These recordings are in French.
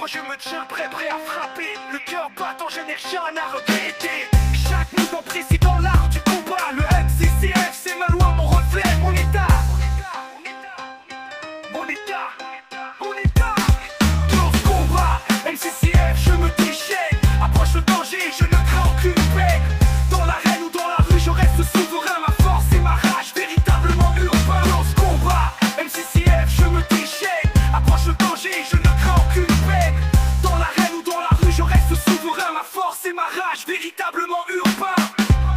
l'ombre je me tiens prêt à frapper. Le cœur battant, je n'ai rien à regretter. Chaque mouvement précis dans l'art du combat. Le MCCF c'est ma loi, mon reflet, mon état. Mon état, mon état. Dans ce combat, MCCF je me déchaîne. Approche le danger, je ne crains aucune peine. Dans l'arène ou dans la rue, je reste souverain. Ma force et ma rage, véritablement urbain. Dans ce combat, MCCF je me déchaîne. Approche le danger, je ne crains aucune peine. Dans l'arène ou dans la rue, je reste souverain. Ma force et ma rage, véritablement urbain.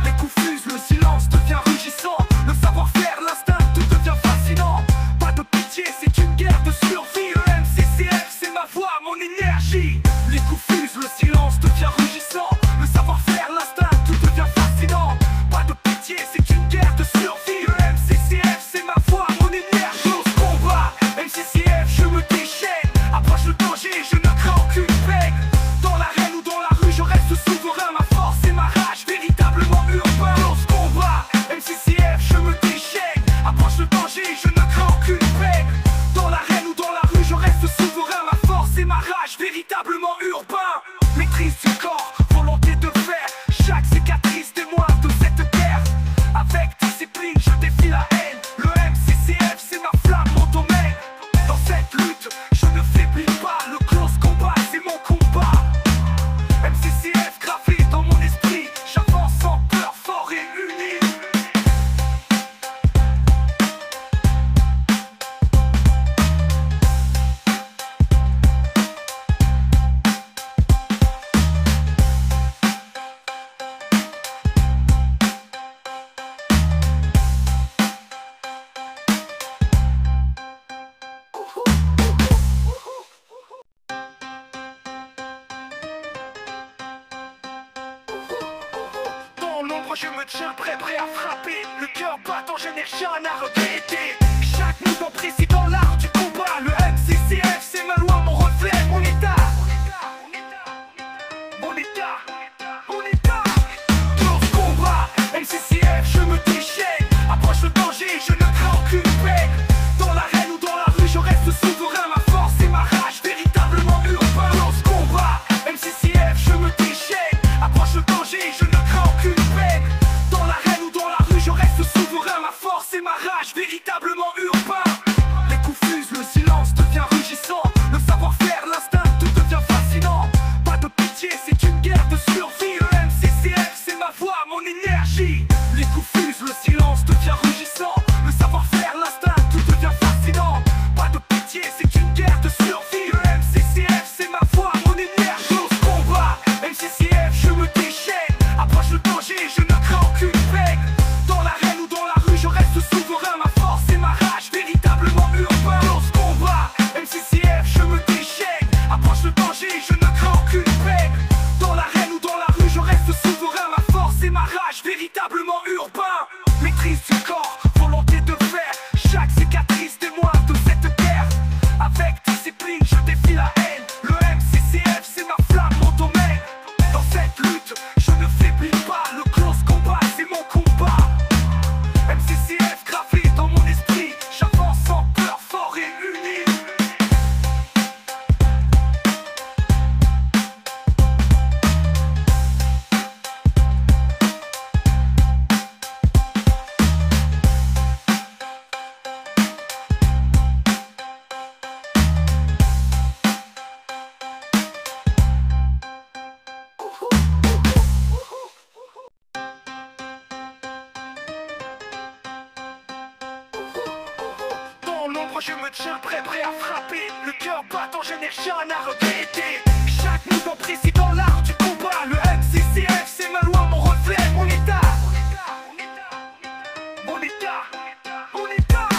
Les coups fusent, le silence devient rugissant. Le savoir-faire, l'instinct, tout devient fascinant. Pas de pitié, c'est une guerre de survie. Le MCCF, c'est ma voix, mon énergie. Les coups fusent, le silence devient rugissant. Le savoir-faire, l'instinct, tout devient fascinant. Pas de pitié, c'est une guerre de survie. Le MCCF, c'est ma voix, mon énergie. Dans ce combat, MCCF, je me déchaîne. Approche le danger, je ne crains aucune peine. Dans l'arène ou dans la rue, je reste souverain. Ma force et ma rage, véritablement urbain. Dans ce combat, MCCF, je me déchaîne. Approche le danger, je ne crains aucune peine. Dans l'arène ou dans la rue, je reste souverain. Ma force et ma rage, véritablement urbain. Maîtrise du corps, volonté de faire. Chaque cicatrice témoin de cette guerre. Avec discipline, je défie la haine. Le MCCF, c'est ma flamme, mon domaine. Dans cette lutte, je ne faiblis pas. Le close combat, c'est mon combat. MCCF gravé dans mon esprit. J'avance sans peur, fort et uni. Dans l'ombre je me tiens prêt à frapper. Le cœur battant, je n'ai rien à regretter. Chaque mouvement précis dans l'art du combat. Le MCCF c'est ma loi, mon reflet, mon état. Mon état, mon état. Dans ce combat, MCCF je me déchaîne. Approche le danger, je ne crains aucune peine. Dans l'arène ou dans la rue, je reste souverain. Ma force et ma rage, véritablement urbain. Dans ce combat, MCCF je me déchaîne. Approche le danger, je ne crains aucune peine. Dans l'arène ou dans la rue, je reste souverain. Ma force et ma rage, véritablement urbain. Les coups fusent, le silence devient rugissant. Le savoir-faire, l'instinct, tout devient fascinant. Pas de pitié, c'est une guerre de survie. Le MCCF, c'est ma voix, mon énergie. Les coups fusent, le silence devient rugissant. Le savoir-faire, l'instinct, tout devient fascinant. Pas de pitié, c'est une guerre de survie. Le MCCF, c'est ma voix, mon énergie. Dans ce combat, MCCF, je me déchaîne. Approche le danger, je ne crains aucune peine. Dans l'arène ou dans la rue, je reste souverain. Ma force et ma rage, véritablement urbain. Dans ce combat, MCCF, je me déchaîne. Approche le danger, je ne crains aucune peine. Dans l'arène ou dans la rue, je reste souverain. Ma force et ma rage, véritablement urbain. Maîtrise du corps, volonté de faire. Chaque cicatrice témoin de cette guerre. Avec discipline, je défie la haine. Le MCCF, c'est ma flamme, mon domaine. Dans cette lutte, je ne faiblis pas. Le close combat, c'est mon combat. MCCF gravé dans mon esprit. J'avance sans peur, fort et uni. Dans l'ombre je me tiens prêt à frapper. Le cœur battant, je n'ai rien à regretter. Chaque mouvement précis dans l'art du combat. Le MCCF c'est ma loi, mon reflet, mon état. Mon état, mon état.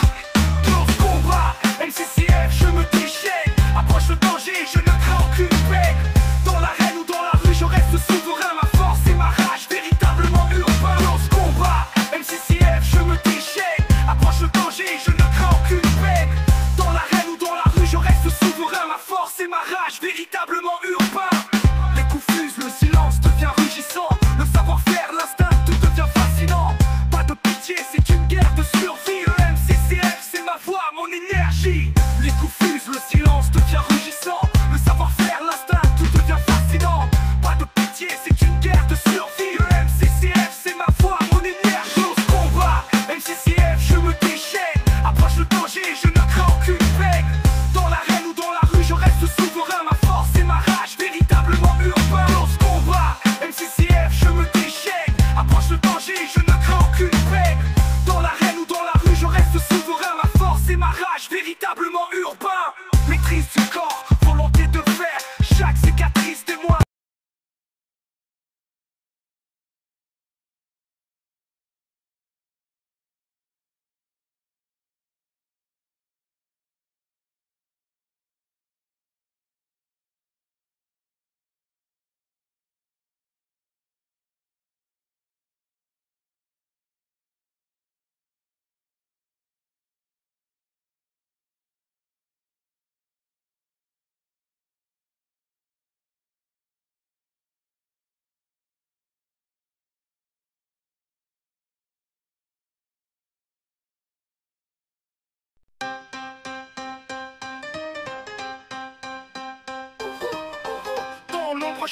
Dans ce combat, MCCF je me déchaîne. Approche le danger, je ne crains aucune peine. Dans l'arène ou dans la rue, je reste souverain. Ma force et ma rage, véritablement urbain. Dans ce combat, MCCF je me déchaîne. Approche le danger, je ne crains aucune peine. Dans l'arène ou dans la rue, je reste souverain. Ma force et ma rage, véritablement urbain. Les coups fusent, le silence devient rugissant. Le savoir-faire, l'instinct, tout devient fascinant. Pas de pitié, c'est une guerre de survie. Le MCCF, c'est ma voix, mon énergie. Les coups fusent, le silence devient rugissant. Le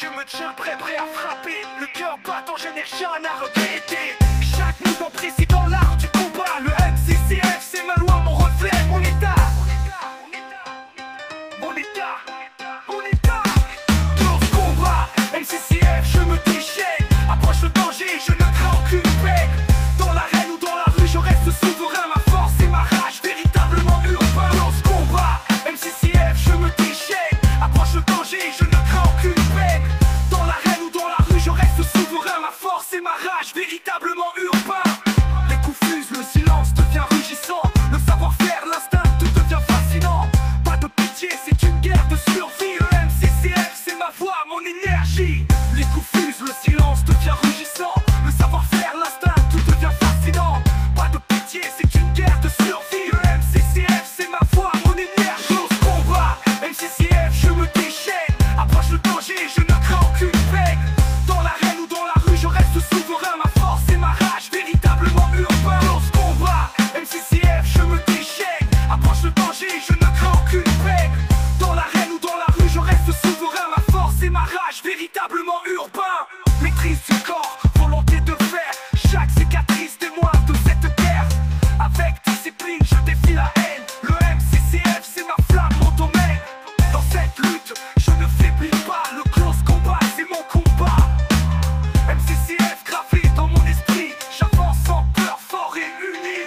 je me tiens prêt à frapper. Le cœur battant, je n'ai rien à regretter. Chaque mouvement précis dans l'art du combat. Le MCCF, c'est ma loi, mon reflet, mon état. Mon état, mon état. Dans ce combat, MCCF, je me déchaîne. Approche le danger, je ne crains aucune peine. Dans l'arène ou dans la rue, je reste souverain. Ma force et ma rage, véritablement urbain. Dans ce combat, MCCF, je me déchaîne. Approche le danger, je ne crains aucune peine. Dans l'arène ou dans la rue, je reste souverain. Ma force et ma rage, véritablement urbain. Les coups fusent, le silence devient rugissant. Le savoir-faire, l'instinct, tout devient fascinant. Pas de pitié, c'est une guerre de survie. Le MCCF, c'est ma voix, mon énergie. Les coups fusent, le silence devient rugissant. Le savoir-faire, l'instinct, tout devient fascinant. Pas de pitié, c'est une guerre de survie. Le MCCF, c'est ma voix, mon énergie. Dans ce combat, MCCF, je me déchaîne. Approche le danger, je ne crains aucune peine. Dans l'arène ou dans la rue, je reste souverain. Ma force et ma rage, véritablement urbain. Dans ce combat, MCCF, je me déchaîne. Approche le danger, je ne crains aucune peine. Dans l'arène ou dans la rue, je reste souverain. Ma force et ma rage, véritablement urbain. Maîtrise du corps, volonté de faire. Chaque cicatrice témoin de cette guerre. Avec discipline, je défie la haine. Le MCCF, c'est ma flamme, mon domaine. Dans cette lutte, je ne faiblis pas. Le close combat, c'est mon combat. MCCF gravé dans mon esprit. J'avance sans peur, fort et uni.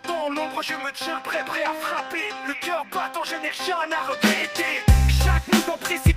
Dans l'ombre, je me tiens prêt à frapper. Le cœur battant, je n'ai rien à regretter. Chaque mouvement précis